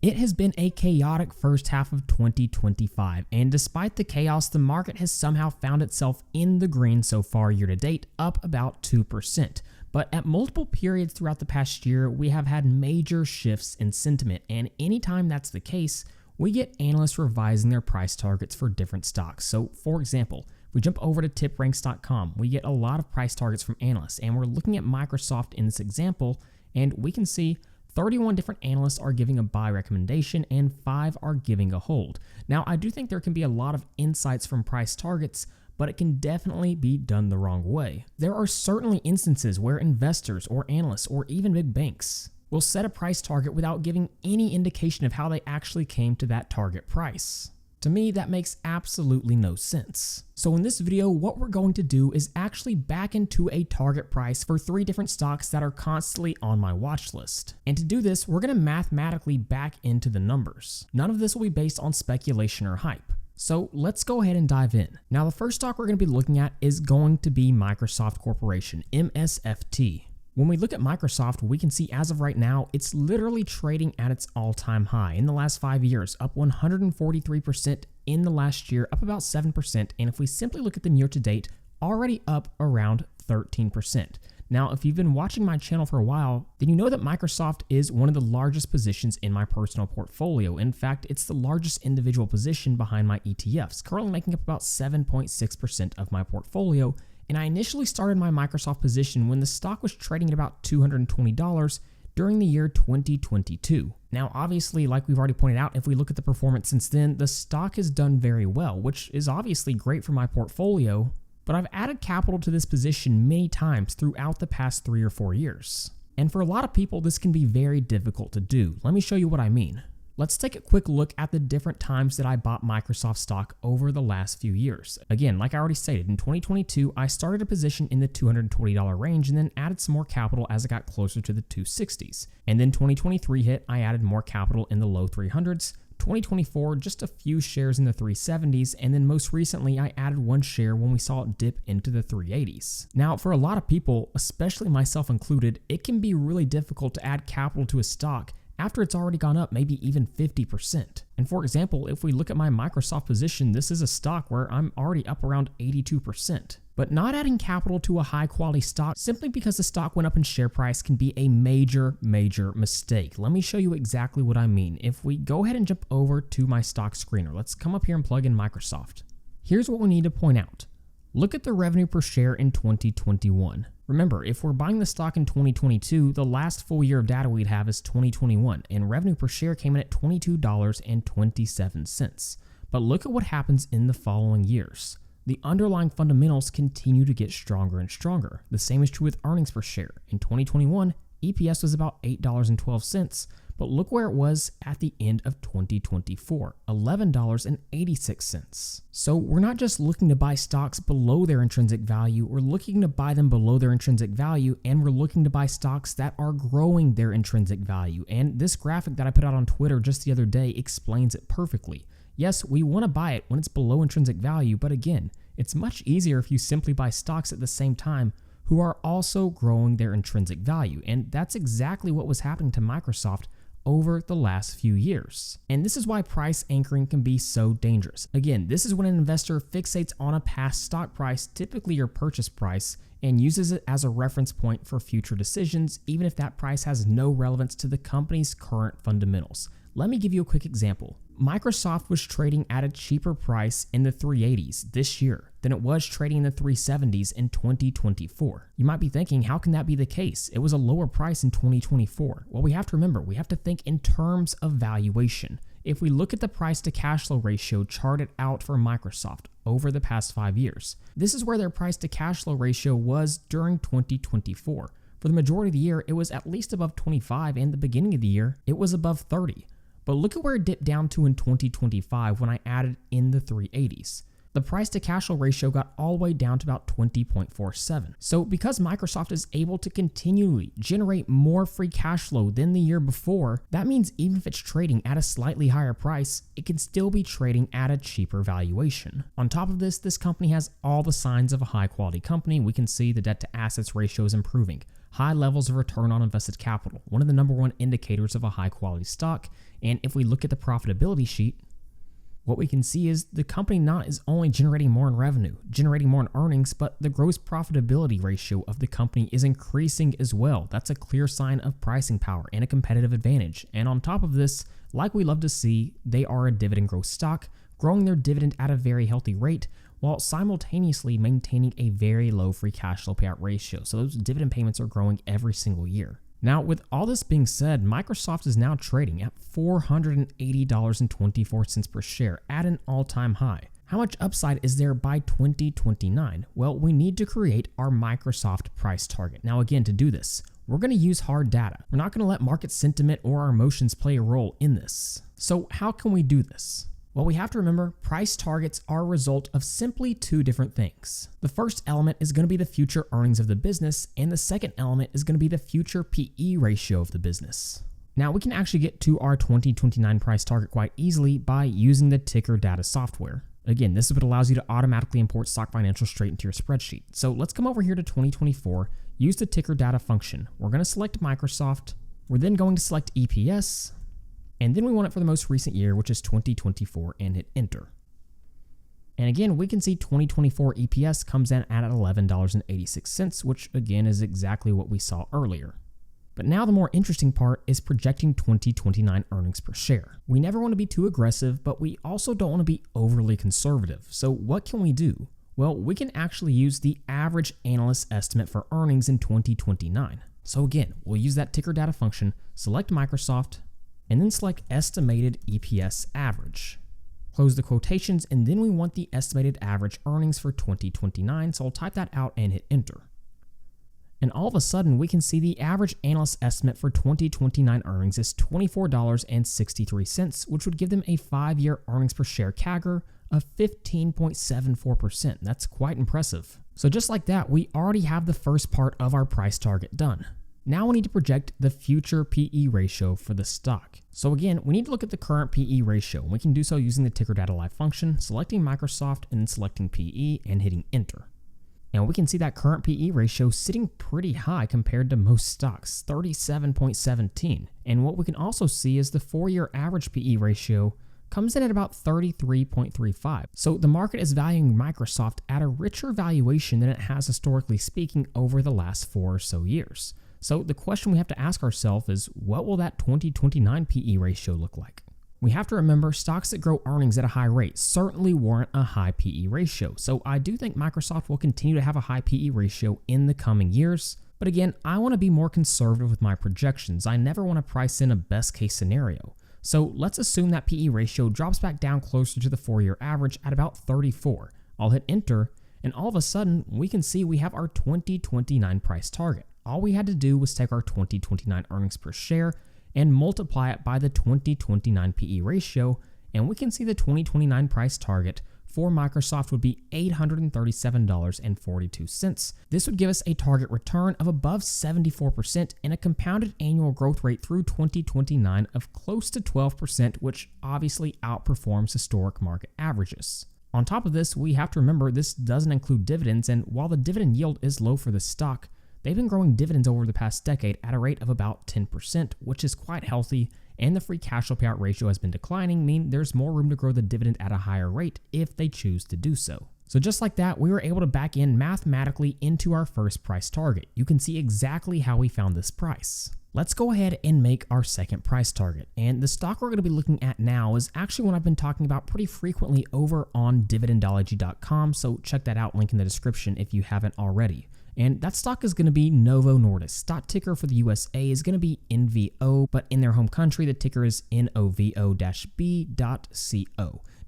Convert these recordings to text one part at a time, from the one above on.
It has been a chaotic first half of 2025, and despite the chaos, the market has somehow found itself in the green so far year to date, up about 2%. But at multiple periods throughout the past year, we have had major shifts in sentiment, and anytime that's the case, we get analysts revising their price targets for different stocks. So for example, if we jump over to Tipranks.com, we get a lot of price targets from analysts, and we're looking at Microsoft in this example, and we can see 31 different analysts are giving a buy recommendation and 5 are giving a hold. Now, I do think there can be a lot of insights from price targets, but it can definitely be done the wrong way. There are certainly instances where investors or analysts or even big banks will set a price target without giving any indication of how they actually came to that target price. To me, that makes absolutely no sense. So in this video, what we're going to do is actually back into a target price for 3 different stocks that are constantly on my watch list. And to do this, we're going to mathematically back into the numbers. None of this will be based on speculation or hype. So let's go ahead and dive in. Now, the first stock we're going to be looking at is going to be Microsoft Corporation, MSFT. When we look at Microsoft, we can see as of right now, it's literally trading at its all-time high in the last 5 years, up 143% in the last year, up about 7%. And if we simply look at them year to date, already up around 13%. Now, if you've been watching my channel for a while, then you know that Microsoft is one of the largest positions in my personal portfolio. In fact, it's the largest individual position behind my ETFs, currently making up about 7.6% of my portfolio. And I initially started my Microsoft position when the stock was trading at about $220 during the year 2022. Now, obviously, like we've already pointed out, if we look at the performance since then, the stock has done very well, which is obviously great for my portfolio, but I've added capital to this position many times throughout the past 3 or 4 years. And for a lot of people, this can be very difficult to do. Let me show you what I mean. Let's take a quick look at the different times that I bought Microsoft stock over the last few years. Again, like I already stated, in 2022, I started a position in the $220 range and then added some more capital as I got closer to the 260s. And then 2023 hit, I added more capital in the low 300s. 2024, just a few shares in the 370s, and then most recently I added 1 share when we saw it dip into the 380s. Now, for a lot of people, especially myself included, it can be really difficult to add capital to a stock after it's already gone up maybe even 50%. And for example, if we look at my Microsoft position, this is a stock where I'm already up around 82%. But not adding capital to a high quality stock simply because the stock went up in share price can be a major mistake. Let me show you exactly what I mean. If we go ahead and jump over to my stock screener, let's come up here and plug in Microsoft. Here's what we need to point out. Look at the revenue per share in 2021. Remember, if we're buying the stock in 2022, the last full year of data we'd have is 2021, and revenue per share came in at $22.27. But look at what happens in the following years. The underlying fundamentals continue to get stronger and stronger. The same is true with earnings per share. In 2021, EPS was about $8.12, but look where it was at the end of 2024, $11.86. So we're not just looking to buy stocks below their intrinsic value, we're looking to buy them below their intrinsic value, and we're looking to buy stocks that are growing their intrinsic value. And this graphic that I put out on Twitter just the other day explains it perfectly. Yes, we want to buy it when it's below intrinsic value, but again, it's much easier if you simply buy stocks at the same time who are also growing their intrinsic value. And that's exactly what was happening to Microsoft over the last few years. And this is why price anchoring can be so dangerous. Again, this is when an investor fixates on a past stock price, typically your purchase price, and uses it as a reference point for future decisions, even if that price has no relevance to the company's current fundamentals. Let me give you a quick example. Microsoft was trading at a cheaper price in the 380s this year than it was trading in the 370s in 2024. You might be thinking, how can that be the case? It was a lower price in 2024. Well, we have to remember, we have to think in terms of valuation. If we look at the price to cash flow ratio charted out for Microsoft over the past 5 years, this is where their price to cash flow ratio was during 2024. For the majority of the year, it was at least above 25, and the beginning of the year, it was above 30. But look at where it dipped down to in 2025 when I added in the 380s. The price to cash flow ratio got all the way down to about 20.47. So because Microsoft is able to continually generate more free cash flow than the year before, that means even if it's trading at a slightly higher price, it can still be trading at a cheaper valuation. On top of this, this company has all the signs of a high quality company. We can see the debt to assets ratio is improving, high levels of return on invested capital, one of the number one indicators of a high quality stock. And if we look at the profitability sheet, what we can see is the company not is only generating more in revenue, generating more in earnings, but the gross profitability ratio of the company is increasing as well. That's a clear sign of pricing power and a competitive advantage. And on top of this, like we love to see, they are a dividend growth stock, growing their dividend at a very healthy rate while simultaneously maintaining a very low free cash flow payout ratio. So those dividend payments are growing every single year. Now, with all this being said, Microsoft is now trading at $480.24 per share at an all-time high. How much upside is there by 2029? Well, we need to create our Microsoft price target. Now, again, to do this, we're going to use hard data. We're not going to let market sentiment or our emotions play a role in this. So how can we do this? Well, we have to remember price targets are a result of simply two different things. The first element is going to be the future earnings of the business, and the second element is going to be the future PE ratio of the business. Now, we can actually get to our 2029 price target quite easily by using the ticker data software. Again, this is what allows you to automatically import stock financials straight into your spreadsheet. So let's come over here to 2024, use the ticker data function. We're going to select Microsoft. We're then going to select EPS. And then we want it for the most recent year, which is 2024, and hit enter. And again, we can see 2024 EPS comes in at $11.86, which again is exactly what we saw earlier. But now the more interesting part is projecting 2029 earnings per share. We never want to be too aggressive, but we also don't want to be overly conservative. So what can we do? Well, we can actually use the average analyst estimate for earnings in 2029. So again, we'll use that ticker data function, select Microsoft, and then select estimated EPS average. Close the quotations, and then we want the estimated average earnings for 2029, so I'll type that out and hit enter. And all of a sudden, we can see the average analyst estimate for 2029 earnings is $24.63, which would give them a 5-year earnings per share CAGR of 15.74%. That's quite impressive. So just like that, we already have the first part of our price target done. Now we need to project the future PE ratio for the stock. So again, we need to look at the current PE ratio. We can do so using the ticker data live function, selecting Microsoft and then selecting PE and hitting enter. And we can see that current PE ratio sitting pretty high compared to most stocks, 37.17. And what we can also see is the 4-year average PE ratio comes in at about 33.35. So the market is valuing Microsoft at a richer valuation than it has historically speaking over the last 4 or so years. So the question we have to ask ourselves is, what will that 2029 PE ratio look like? We have to remember stocks that grow earnings at a high rate certainly warrant a high PE ratio. So I do think Microsoft will continue to have a high PE ratio in the coming years. But again, I want to be more conservative with my projections. I never want to price in a best case scenario. So let's assume that PE ratio drops back down closer to the 4-year average at about 34. I'll hit enter, and all of a sudden we can see we have our 2029 price target. All we had to do was take our 2029 earnings per share and multiply it by the 2029 PE ratio, and we can see the 2029 price target for Microsoft would be $837.42. This would give us a target return of above 74% and a compounded annual growth rate through 2029 of close to 12%, which obviously outperforms historic market averages. On top of this, we have to remember this doesn't include dividends, and while the dividend yield is low for the stock, they've been growing dividends over the past decade at a rate of about 10%, which is quite healthy, and the free cash flow payout ratio has been declining, meaning there's more room to grow the dividend at a higher rate if they choose to do so. So just like that, we were able to back in mathematically into our first price target. You can see exactly how we found this price. Let's go ahead and make our second price target. And the stock we're going to be looking at now is actually one I've been talking about pretty frequently over on dividendology.com, so check that out, link in the description if you haven't already. And that stock is going to be Novo Nordisk. Stock ticker for the USA is going to be NVO, but in their home country, the ticker is NOVO-B.CO.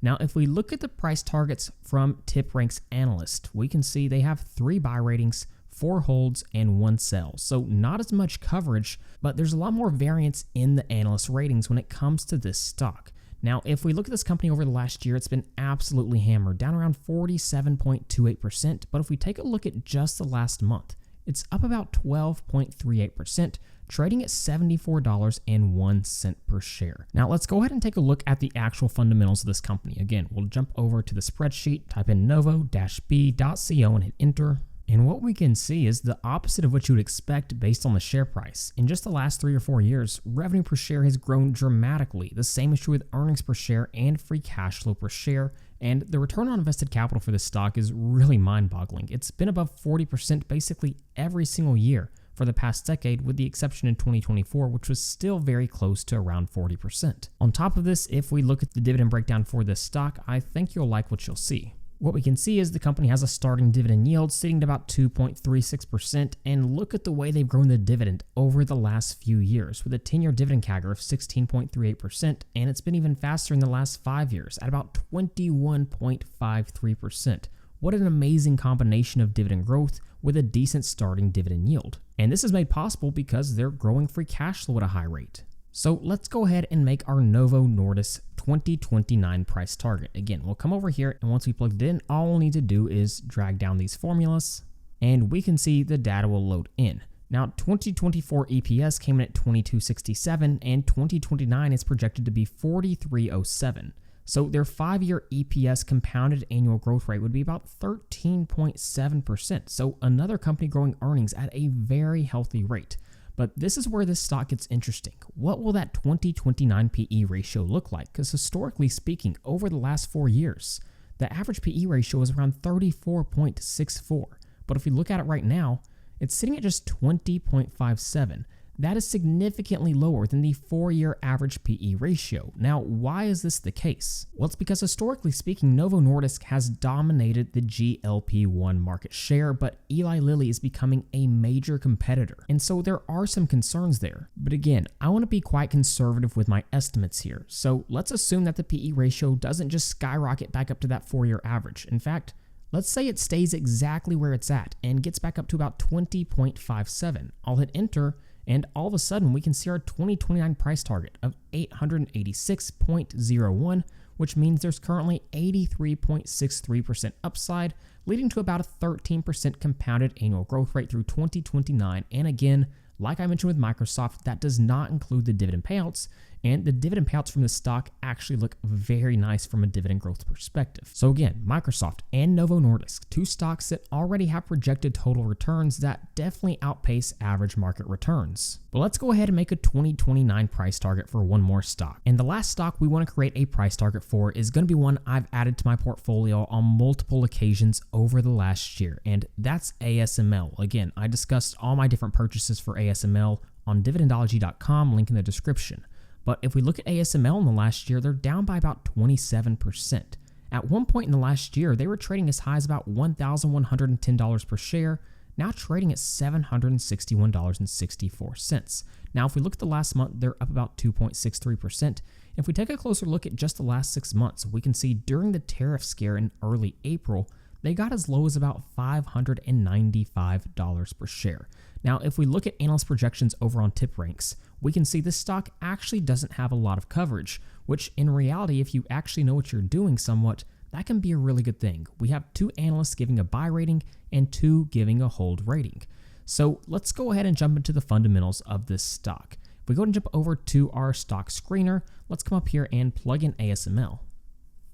Now, if we look at the price targets from Tipranks analyst, we can see they have 3 buy ratings, 4 holds, and 1 sell. So not as much coverage, but there's a lot more variance in the analyst ratings when it comes to this stock. Now, if we look at this company over the last year, it's been absolutely hammered, down around 47.28%. But if we take a look at just the last month, it's up about 12.38%, trading at $74.01 per share. Now, let's go ahead and take a look at the actual fundamentals of this company. Again, we'll jump over to the spreadsheet, type in novo-b.co and hit enter. And what we can see is the opposite of what you would expect based on the share price. In just the last 3 or 4 years, revenue per share has grown dramatically. The same is true with earnings per share and free cash flow per share. And the return on invested capital for this stock is really mind-boggling. It's been above 40% basically every single year for the past decade, with the exception in 2024, which was still very close to around 40%. On top of this, if we look at the dividend breakdown for this stock, I think you'll like what you'll see. What we can see is the company has a starting dividend yield sitting at about 2.36%, and look at the way they've grown the dividend over the last few years, with a 10-year dividend CAGR of 16.38%, and it's been even faster in the last 5 years at about 21.53%. What an amazing combination of dividend growth with a decent starting dividend yield. And this is made possible because they're growing free cash flow at a high rate. So let's go ahead and make our Novo Nordisk 2029 price target. Again, we'll come over here, and once we plugged it in, all we'll need to do is drag down these formulas and we can see the data will load in. Now, 2024 EPS came in at 22.67 and 2029 is projected to be 43.07. So their 5-year EPS compounded annual growth rate would be about 13.7%. So another company growing earnings at a very healthy rate. But this is where this stock gets interesting. What will that 2029 PE ratio look like? Because historically speaking, over the last 4 years, the average PE ratio is around 34.64. But if we look at it right now, it's sitting at just 20.57. That is significantly lower than the 4-year average PE ratio. Now, why is this the case? Well, it's because historically speaking, Novo Nordisk has dominated the GLP-1 market share, but Eli Lilly is becoming a major competitor. And so there are some concerns there. But again, I want to be quite conservative with my estimates here. So let's assume that the PE ratio doesn't just skyrocket back up to that 4-year average. In fact, let's say it stays exactly where it's at and gets back up to about 20.57. I'll hit enter, and all of a sudden we can see our 2029 price target of 886.01, which means there's currently 83.63% upside, leading to about a 13% compounded annual growth rate through 2029. And again, like I mentioned with Microsoft, that does not include the dividend payouts, and the dividend payouts from the stock actually look very nice from a dividend growth perspective. So again, Microsoft and Novo Nordisk, 2 stocks that already have projected total returns that definitely outpace average market returns. But let's go ahead and make a 2029 price target for one more stock. And the last stock we want to create a price target for is going to be one I've added to my portfolio on multiple occasions over the last year, and that's ASML. Again, I discussed all my different purchases for ASML on dividendology.com, link in the description. But if we look at ASML in the last year, they're down by about 27%. At one point in the last year, they were trading as high as about $1,110 per share, now trading at $761.64. Now, if we look at the last month, they're up about 2.63%. If we take a closer look at just the last 6 months, we can see during the tariff scare in early April, they got as low as about $595 per share. Now, if we look at analyst projections over on Tipranks, we can see this stock actually doesn't have a lot of coverage, which in reality, if you actually know what you're doing somewhat, that can be a really good thing. We have 2 analysts giving a buy rating and 2 giving a hold rating. So let's go ahead and jump into the fundamentals of this stock. If we go and jump over to our stock screener, let's come up here and plug in ASML.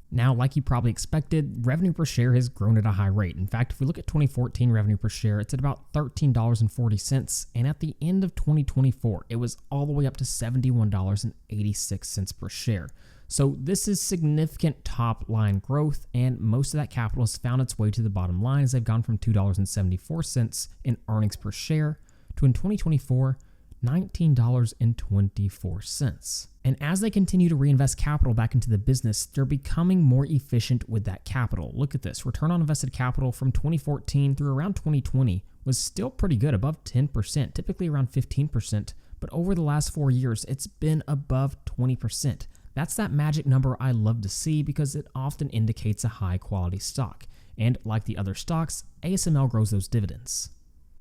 Now, like you probably expected, revenue per share has grown at a high rate. In fact, if we look at 2014 revenue per share, it's at about $13.40, and at the end of 2024, it was all the way up to $71.86 per share. So this is significant top line growth, and most of that capital has found its way to the bottom line as they've gone from $2.74 in earnings per share to, in 2024, $19.24. And as they continue to reinvest capital back into the business, they're becoming more efficient with that capital. Look at this. Return on invested capital from 2014 through around 2020 was still pretty good, above 10%, typically around 15%. But over the last 4 years, it's been above 20%. That's that magic number I love to see because it often indicates a high quality stock. And like the other stocks, ASML grows those dividends.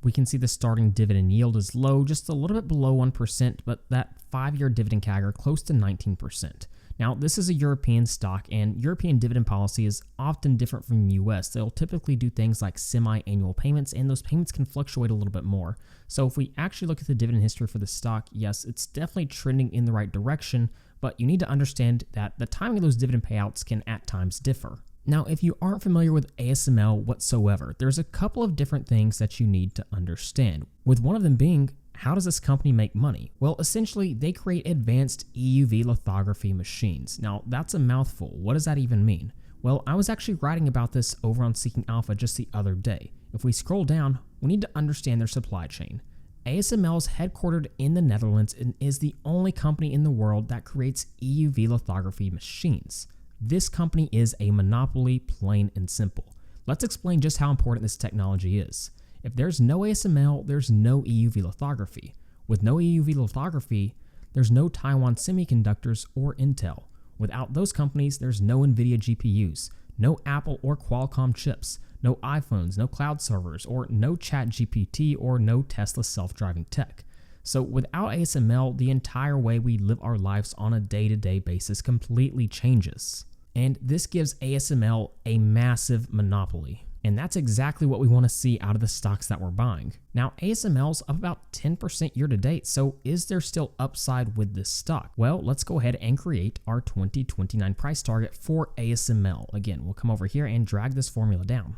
We can see the starting dividend yield is low, just a little bit below 1%, but that 5-year dividend CAGR close to 19%. Now, this is a European stock, and European dividend policy is often different from US. They'll typically do things like semi-annual payments, and those payments can fluctuate a little bit more. So if we actually look at the dividend history for the stock, yes, it's definitely trending in the right direction, but you need to understand that the timing of those dividend payouts can at times differ. Now, if you aren't familiar with ASML whatsoever, there's a couple of different things that you need to understand, with one of them being, how does this company make money? Well, essentially, they create advanced EUV lithography machines. Now, that's a mouthful. What does that even mean? Well, I was actually writing about this over on Seeking Alpha just the other day. If we scroll down, we need to understand their supply chain. ASML is headquartered in the Netherlands and is the only company in the world that creates EUV lithography machines. This company is a monopoly, plain and simple. Let's explain just how important this technology is. If there's no ASML, there's no EUV lithography. With no EUV lithography, there's no Taiwan Semiconductors or Intel. Without those companies, there's no NVIDIA GPUs, no Apple or Qualcomm chips, no iPhones, no cloud servers, or no ChatGPT or no Tesla self-driving tech. So without ASML, the entire way we live our lives on a day-to-day basis completely changes. And this gives ASML a massive monopoly. And that's exactly what we want to see out of the stocks that we're buying. Now, ASML's up about 10% year to date, so is there still upside with this stock? Well, let's go ahead and create our 2029 price target for ASML. Again, we'll come over here and drag this formula down.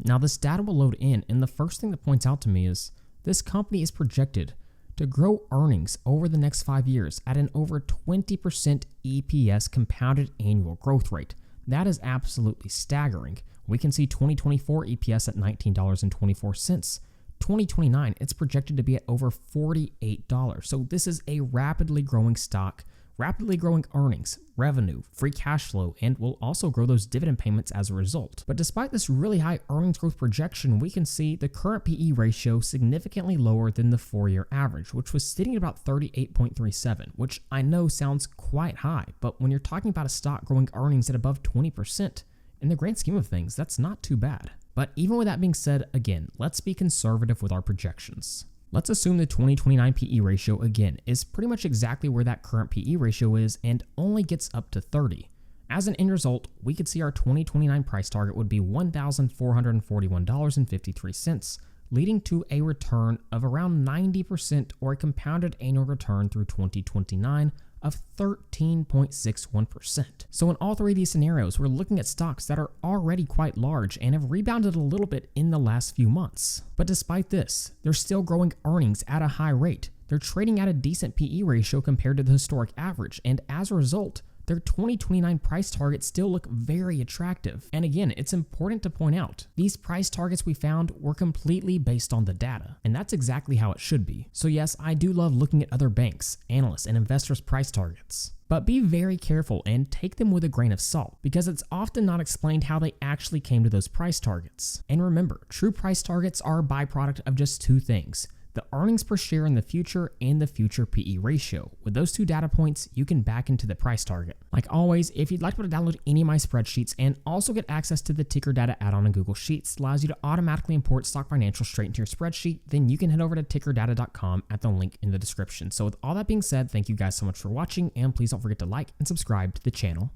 Now, this data will load in, and the first thing that points out to me is this company is projected to grow earnings over the next 5 years at an over 20% EPS compounded annual growth rate. That is absolutely staggering. We can see 2024 EPS at $19.24. 2029, it's projected to be at over $48. So this is a rapidly growing stock, rapidly growing earnings, revenue, free cash flow, and will also grow those dividend payments as a result. But despite this really high earnings growth projection, we can see the current PE ratio significantly lower than the 4-year average, which was sitting at about 38.37, which I know sounds quite high, but when you're talking about a stock growing earnings at above 20%, in the grand scheme of things, that's not too bad. But even with that being said, again, let's be conservative with our projections. Let's assume the 2029 PE ratio, again, is pretty much exactly where that current PE ratio is and only gets up to 30. As an end result, we could see our 2029 price target would be $1,441.53, leading to a return of around 90% or a compounded annual return through 2029 of 13.61%. So in all three of these scenarios, we're looking at stocks that are already quite large and have rebounded a little bit in the last few months. But despite this, they're still growing earnings at a high rate. They're trading at a decent PE ratio compared to the historic average, and as a result, their 2029 price targets still look very attractive. And again, it's important to point out, these price targets we found were completely based on the data, and that's exactly how it should be. So yes, I do love looking at other banks, analysts, and investors' price targets. But be very careful and take them with a grain of salt, because it's often not explained how they actually came to those price targets. And remember, true price targets are a byproduct of just two things: the earnings per share in the future and the future PE ratio. With those two data points, you can back into the price target. Like always, if you'd like to download any of my spreadsheets and also get access to the ticker data add-on in Google Sheets, allows you to automatically import stock financials straight into your spreadsheet, then you can head over to tickerdata.com at the link in the description. So with all that being said, thank you guys so much for watching, and please don't forget to like and subscribe to the channel.